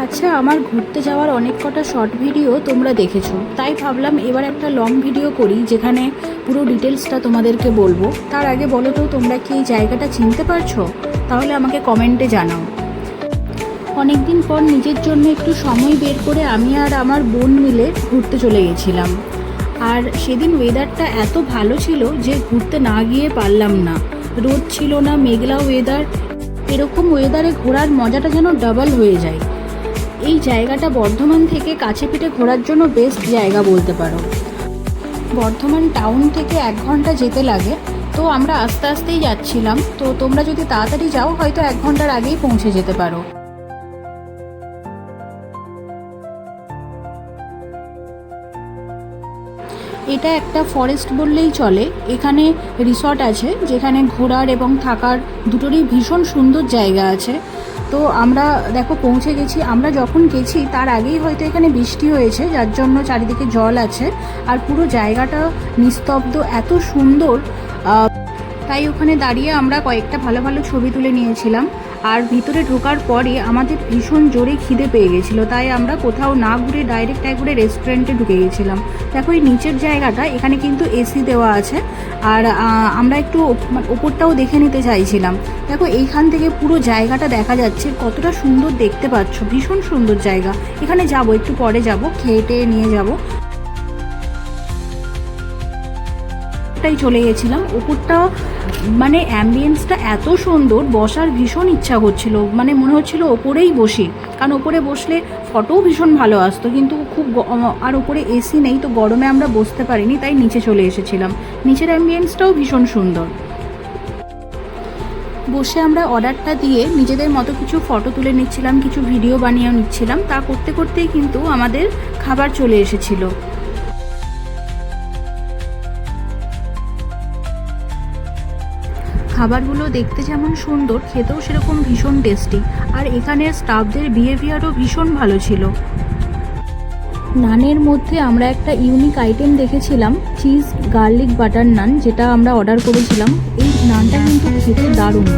আচ্ছা, আমার ঘুরতে যাওয়ার অনেক কটা শর্ট ভিডিও তোমরা দেখেছো, তাই ভাবলাম এবার একটা লং ভিডিও করি যেখানে পুরো ডিটেলসটা তোমাদেরকে বলবো। তার আগে বলো তো, তোমরা কি এই জায়গাটা চিনতে পারছো? তাহলে আমাকে কমেন্টে জানাও। অনেক দিন পর নিজের জন্য একটু সময় বের করে আমি আর আমার বোন মিলে ঘুরতে চলে গেছিলাম। আর সেদিন ওয়েদারটা এত ভালো ছিল যে ঘুরতে না গিয়ে পারলাম না। রোদ ছিল না, মেঘলা ওয়েদার। এরকম ওয়েদারে ঘোরার মজাটা যেন ডাবল হয়ে যায়। এই জায়গাটা বর্ধমান থেকে কাছে পিঠে ঘোরার জন্য বেস্ট জায়গা বলতে পারো। বর্ধমান টাউন থেকে 1 ঘন্টা যেতে লাগে, তো আমরা আস্তে আস্তেই যাচ্ছিলাম। তো তোমরা যদি তাড়াতাড়ি যাও হয়তো 1 ঘন্টার আগেই পৌঁছে যেতে পারো। এটা একটা ফরেস্ট বললেই চলে। এখানে রিসর্ট আছে যেখানে ঘোরার এবং থাকার দুটোরই ভীষণ সুন্দর জায়গা আছে। তো আমরা দেখো পৌঁছে গেছি। আমরা যখন গেছি তার আগেই হয়তো এখানে বৃষ্টি হয়েছে, যার জন্য চারিদিকে জল আছে আর পুরো জায়গাটা নিস্তব্ধ, এত সুন্দর। তাই ওখানে দাঁড়িয়ে আমরা কয়েকটা ভালো ভালো ছবি তুলে নিয়েছিলাম। আর ভিতরে ঢোকার পরে আমাদের ভীষণ জোরে খিদে পেয়ে গেছিলো, তাই আমরা কোথাও না ঘুরে ডাইরেক্ট একবারে রেস্টুরেন্টে ঢুকে গেছিলাম। দেখো এই নিচের জায়গাটা, এখানে কিন্তু এসি দেওয়া আছে। আর আমরা একটু ওপরটাও দেখে নিতে চাইছিলাম। দেখো এইখান থেকে পুরো জায়গাটা দেখা যাচ্ছে, কতটা সুন্দর দেখতে পাচ্ছ। ভীষণ সুন্দর জায়গা। এখানে যাব, একটু পরে যাব, খেয়ে টেয়ে নিয়ে যাব। তাই চলে গেছিলাম ওপরটা। মানে অ্যাম্বিয়েন্সটা এত সুন্দর, বসার ভীষণ ইচ্ছা করছিল, মানে মনে হচ্ছিল ওপরেই বসি। কারণ ওপরে বসলে ফটোও ভীষণ ভালো আসতো, কিন্তু খুব আর ওপরে এসি নেই, তো গরমে আমরা বসতে পারিনি, তাই নিচে চলে এসেছিলাম। নিচের অ্যাম্বিয়েন্সটাও ভীষণ সুন্দর। বসে আমরা অর্ডারটা দিয়ে নিজেদের মতো কিছু ফটো তুলে নিচ্ছিলাম, কিছু ভিডিও বানিয়েও নিচ্ছিলাম। তা করতে করতেই কিন্তু আমাদের খাবার চলে এসেছিলো। খাবারগুলো দেখতে যেমন সুন্দর, খেতেও সেরকম ভীষণ টেস্টি। আর এখানের স্টাফদের বিহেভিয়ারও ভীষণ ভালো ছিল। নানের মধ্যে আমরা একটা ইউনিক আইটেম দেখেছিলাম, চিজ গার্লিক বাটার নান, যেটা আমরা অর্ডার করেছিলাম। এই নানটা কিন্তু খেতে দারুণ।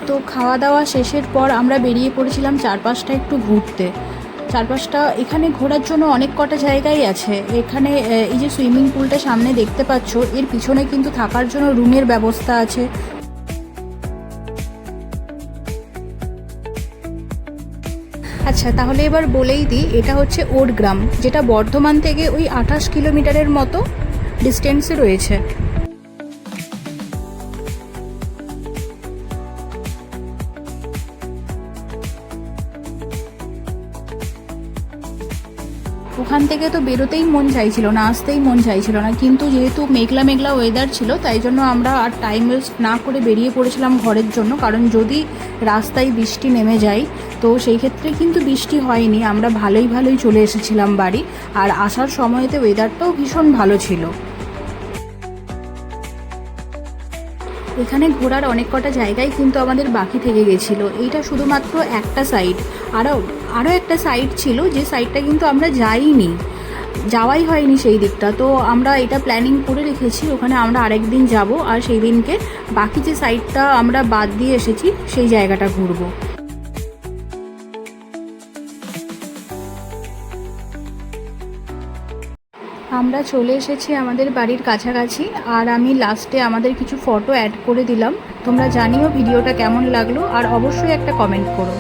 তো খাওয়া দাওয়া শেষের পর আমরা বেরিয়ে পড়েছিলাম চারপাশটা একটু ঘুরতে। চারপাশটা এখানে ঘোরার জন্য অনেক কটা জায়গাই আছে। এখানে এই যে সুইমিং পুলটা সামনে দেখতে পাচ্ছ, এর পিছনে কিন্তু থাকার জন্য রুমের ব্যবস্থা আছে। আচ্ছা, তাহলে এবার বলেই দিই, এটা হচ্ছে ওরগ্রাম, যেটা বর্ধমান থেকে ওই 28 কিলোমিটারের মতো ডিস্টেন্সে রয়েছে। ওখান থেকে তো বেরোতেই মন চাইছিল না, আসতেই মন চাইছিল না, কিন্তু যেহেতু মেঘলা মেঘলা ওয়েদার ছিল, তাই জন্য আমরা আর টাইম ওয়েস্ট না করে বেরিয়ে পড়েছিলাম ঘরের জন্য। কারণ যদি রাস্তায় বৃষ্টি নেমে যায়, তো সেই ক্ষেত্রে কিন্তু বৃষ্টি হয়নি, আমরা ভালোই চলে এসেছিলাম বাড়ি। আর আসার সময়তে ওয়েদারটাও ভীষণ ভালো ছিল। এখানে ঘোরার অনেক কটা জায়গায় কিন্তু আমাদের বাকি থেকে গেছিলো। এইটা শুধুমাত্র একটা সাইড। আরও একটা সাইড ছিল, যে সাইডটা কিন্তু আমরা যাওয়াই হয়নি সেই দিকটা। তো আমরা এটা প্ল্যানিং করে রেখেছি, ওখানে আমরা আরেক দিন যাব, আর সেই দিনকে বাকি যে সাইডটা আমরা বাদ দিয়ে এসেছি সেই জায়গাটা ঘুরবো। আমরা চলে এসেছি আমাদের বাড়ির কাছাকাছি, আর আমি লাস্টে আমাদের কিছু ফটো অ্যাড করে দিলাম। তোমরা জানিও ভিডিওটা কেমন লাগলো, আর অবশ্যই একটা কমেন্ট করো।